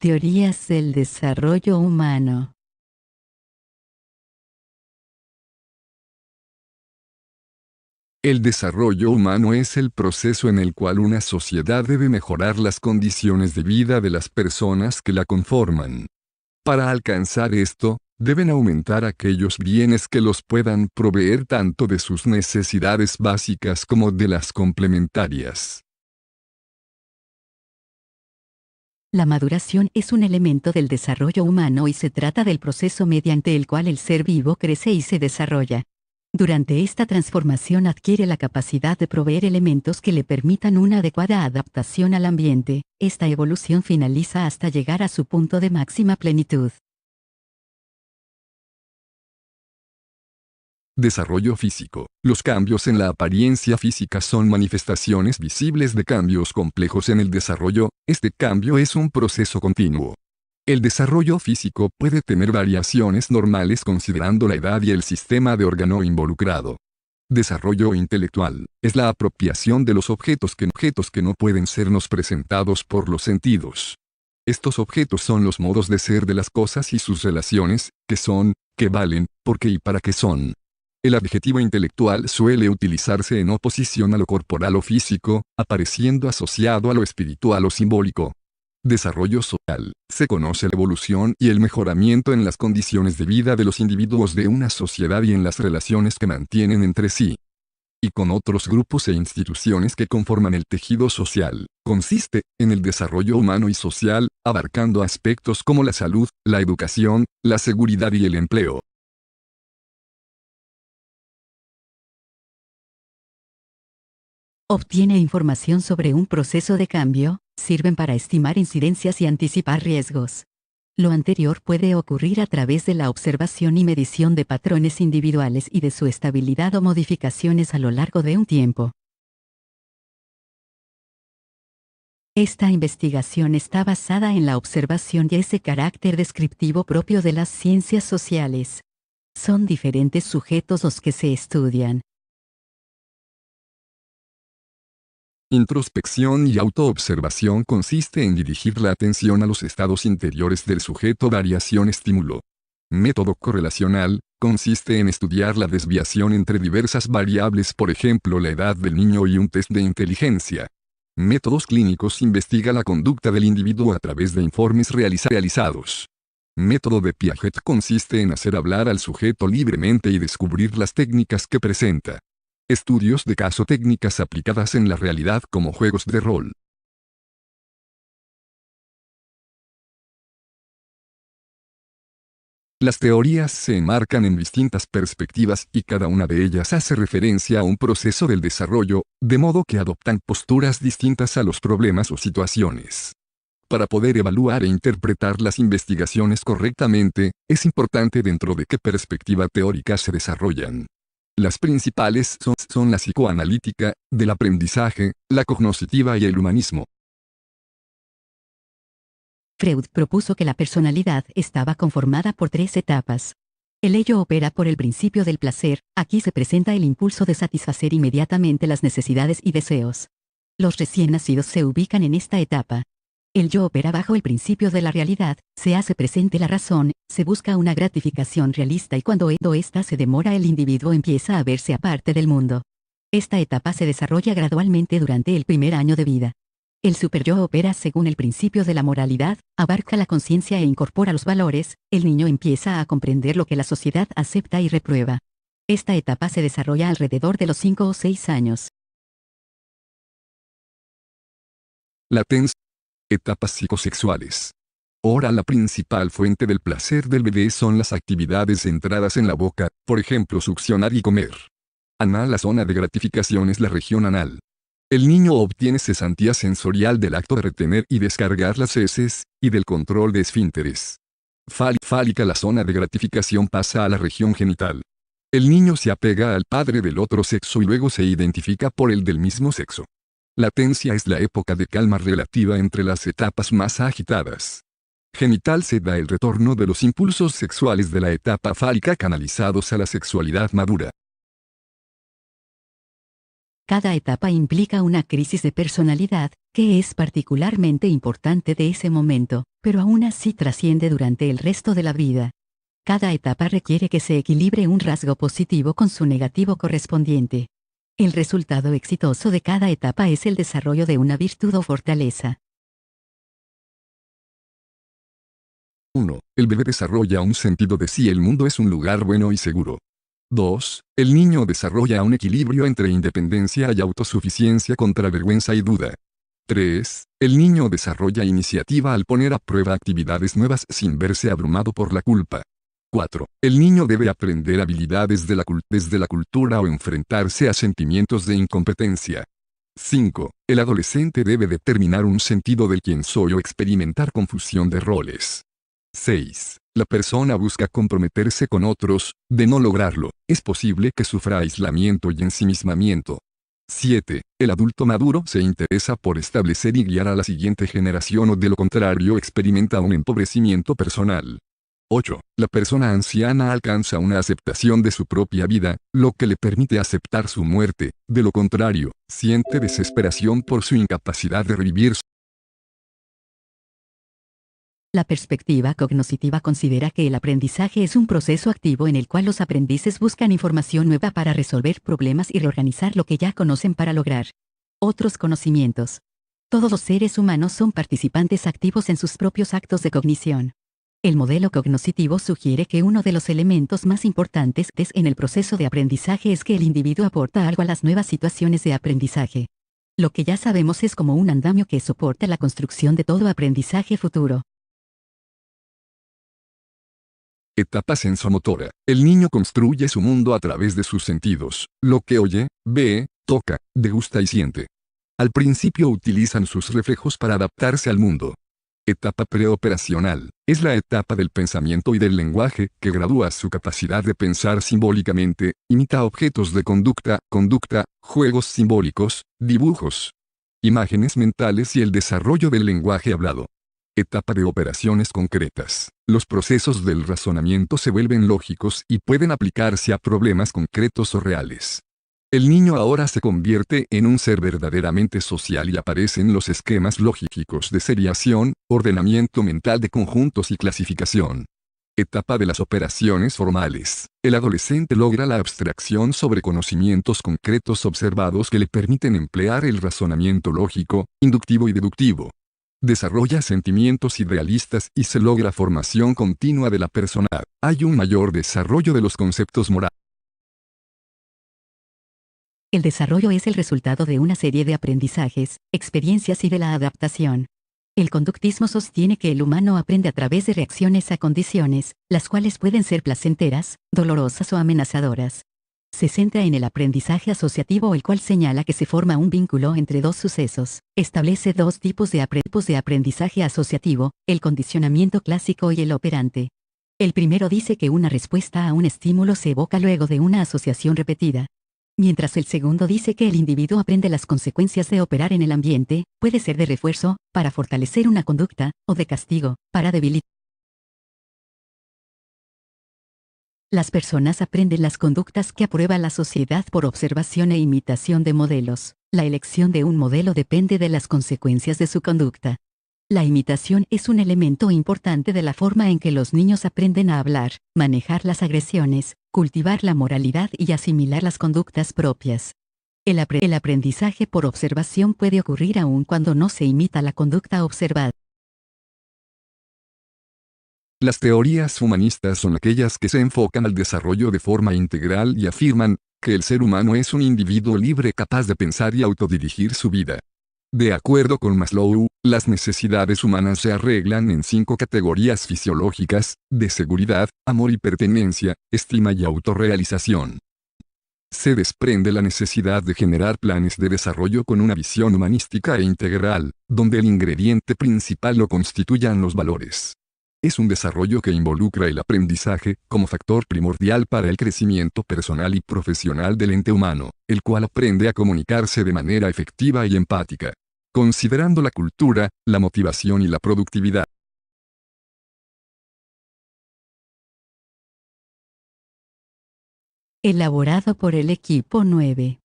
Teorías del desarrollo humano. El desarrollo humano es el proceso en el cual una sociedad debe mejorar las condiciones de vida de las personas que la conforman. Para alcanzar esto, deben aumentar aquellos bienes que los puedan proveer tanto de sus necesidades básicas como de las complementarias. La maduración es un elemento del desarrollo humano y se trata del proceso mediante el cual el ser vivo crece y se desarrolla. Durante esta transformación adquiere la capacidad de proveer elementos que le permitan una adecuada adaptación al ambiente. Esta evolución finaliza hasta llegar a su punto de máxima plenitud. Desarrollo físico. Los cambios en la apariencia física son manifestaciones visibles de cambios complejos en el desarrollo. Este cambio es un proceso continuo. El desarrollo físico puede tener variaciones normales considerando la edad y el sistema de órgano involucrado. Desarrollo intelectual. Es la apropiación de los objetos que no pueden sernos presentados por los sentidos. Estos objetos son los modos de ser de las cosas y sus relaciones, que son, que valen, por qué y para qué son. El adjetivo intelectual suele utilizarse en oposición a lo corporal o físico, apareciendo asociado a lo espiritual o simbólico. Desarrollo social. Se conoce la evolución y el mejoramiento en las condiciones de vida de los individuos de una sociedad y en las relaciones que mantienen entre sí y con otros grupos e instituciones que conforman el tejido social. Consiste en el desarrollo humano y social, abarcando aspectos como la salud, la educación, la seguridad y el empleo. Obtiene información sobre un proceso de cambio, sirven para estimar incidencias y anticipar riesgos. Lo anterior puede ocurrir a través de la observación y medición de patrones individuales y de su estabilidad o modificaciones a lo largo de un tiempo. Esta investigación está basada en la observación y ese carácter descriptivo propio de las ciencias sociales. Son diferentes sujetos los que se estudian. Introspección y autoobservación consiste en dirigir la atención a los estados interiores del sujeto. Variación-estímulo. Método correlacional, consiste en estudiar la desviación entre diversas variables, por ejemplo la edad del niño y un test de inteligencia. Métodos clínicos, investiga la conducta del individuo a través de informes realizados. Método de Piaget consiste en hacer hablar al sujeto libremente y descubrir las técnicas que presenta. Estudios de caso, técnicas aplicadas en la realidad como juegos de rol. Las teorías se enmarcan en distintas perspectivas y cada una de ellas hace referencia a un proceso del desarrollo, de modo que adoptan posturas distintas a los problemas o situaciones. Para poder evaluar e interpretar las investigaciones correctamente, es importante dentro de qué perspectiva teórica se desarrollan. Las principales son la psicoanalítica, del aprendizaje, la cognoscitiva y el humanismo. Freud propuso que la personalidad estaba conformada por 3 etapas. El ello opera por el principio del placer, aquí se presenta el impulso de satisfacer inmediatamente las necesidades y deseos. Los recién nacidos se ubican en esta etapa. El yo opera bajo el principio de la realidad, se hace presente la razón, se busca una gratificación realista y cuando ésta se demora el individuo empieza a verse aparte del mundo. Esta etapa se desarrolla gradualmente durante el primer año de vida. El superyo opera según el principio de la moralidad, abarca la conciencia e incorpora los valores, el niño empieza a comprender lo que la sociedad acepta y reprueba. Esta etapa se desarrolla alrededor de los 5 o 6 años. Latencia. Etapas psicosexuales. Ahora la principal fuente del placer del bebé son las actividades centradas en la boca, por ejemplo succionar y comer. Anal. La zona de gratificación es la región anal. El niño obtiene cesantía sensorial del acto de retener y descargar las heces, y del control de esfínteres. Fálica. La zona de gratificación pasa a la región genital. El niño se apega al padre del otro sexo y luego se identifica por el del mismo sexo. Latencia es la época de calma relativa entre las etapas más agitadas. Genital se da el retorno de los impulsos sexuales de la etapa fálica canalizados a la sexualidad madura. Cada etapa implica una crisis de personalidad, que es particularmente importante de ese momento, pero aún así trasciende durante el resto de la vida. Cada etapa requiere que se equilibre un rasgo positivo con su negativo correspondiente. El resultado exitoso de cada etapa es el desarrollo de una virtud o fortaleza. 1. El bebé desarrolla un sentido de si el mundo es un lugar bueno y seguro. 2. El niño desarrolla un equilibrio entre independencia y autosuficiencia contra vergüenza y duda. 3. El niño desarrolla iniciativa al poner a prueba actividades nuevas sin verse abrumado por la culpa. 4. El niño debe aprender habilidades desde la cultura o enfrentarse a sentimientos de incompetencia. 5. El adolescente debe determinar un sentido del quién soy o experimentar confusión de roles. 6. La persona busca comprometerse con otros, de no lograrlo, es posible que sufra aislamiento y ensimismamiento. 7. El adulto maduro se interesa por establecer y guiar a la siguiente generación o de lo contrario experimenta un empobrecimiento personal. 8. La persona anciana alcanza una aceptación de su propia vida, lo que le permite aceptar su muerte, de lo contrario, siente desesperación por su incapacidad de revivir. La perspectiva cognoscitiva considera que el aprendizaje es un proceso activo en el cual los aprendices buscan información nueva para resolver problemas y reorganizar lo que ya conocen para lograr otros conocimientos. Todos los seres humanos son participantes activos en sus propios actos de cognición. El modelo cognoscitivo sugiere que uno de los elementos más importantes en el proceso de aprendizaje es que el individuo aporta algo a las nuevas situaciones de aprendizaje. Lo que ya sabemos es como un andamio que soporta la construcción de todo aprendizaje futuro. Etapa sensomotora. El niño construye su mundo a través de sus sentidos, lo que oye, ve, toca, degusta y siente. Al principio utilizan sus reflejos para adaptarse al mundo. Etapa preoperacional. Es la etapa del pensamiento y del lenguaje que gradúa su capacidad de pensar simbólicamente, imita objetos de conducta, juegos simbólicos, dibujos, imágenes mentales y el desarrollo del lenguaje hablado. Etapa de operaciones concretas. Los procesos del razonamiento se vuelven lógicos y pueden aplicarse a problemas concretos o reales. El niño ahora se convierte en un ser verdaderamente social y aparecen los esquemas lógicos de seriación, ordenamiento mental de conjuntos y clasificación. Etapa de las operaciones formales. El adolescente logra la abstracción sobre conocimientos concretos observados que le permiten emplear el razonamiento lógico, inductivo y deductivo. Desarrolla sentimientos idealistas y se logra formación continua de la persona. Hay un mayor desarrollo de los conceptos morales. El desarrollo es el resultado de una serie de aprendizajes, experiencias y de la adaptación. El conductismo sostiene que el humano aprende a través de reacciones a condiciones, las cuales pueden ser placenteras, dolorosas o amenazadoras. Se centra en el aprendizaje asociativo, el cual señala que se forma un vínculo entre dos sucesos. Establece dos tipos de aprendizaje asociativo, el condicionamiento clásico y el operante. El primero dice que una respuesta a un estímulo se evoca luego de una asociación repetida. Mientras el segundo dice que el individuo aprende las consecuencias de operar en el ambiente, puede ser de refuerzo, para fortalecer una conducta, o de castigo, para debilitar. Las personas aprenden las conductas que aprueba la sociedad por observación e imitación de modelos. La elección de un modelo depende de las consecuencias de su conducta. La imitación es un elemento importante de la forma en que los niños aprenden a hablar, manejar las agresiones, cultivar la moralidad y asimilar las conductas propias. El aprendizaje por observación puede ocurrir aun cuando no se imita la conducta observada. Las teorías humanistas son aquellas que se enfocan al desarrollo de forma integral y afirman que el ser humano es un individuo libre capaz de pensar y autodirigir su vida. De acuerdo con Maslow, las necesidades humanas se arreglan en 5 categorías fisiológicas: de seguridad, amor y pertenencia, estima y autorrealización. Se desprende la necesidad de generar planes de desarrollo con una visión humanística e integral, donde el ingrediente principal lo constituyan los valores. Es un desarrollo que involucra el aprendizaje como factor primordial para el crecimiento personal y profesional del ente humano, el cual aprende a comunicarse de manera efectiva y empática, considerando la cultura, la motivación y la productividad. Elaborado por el equipo 9.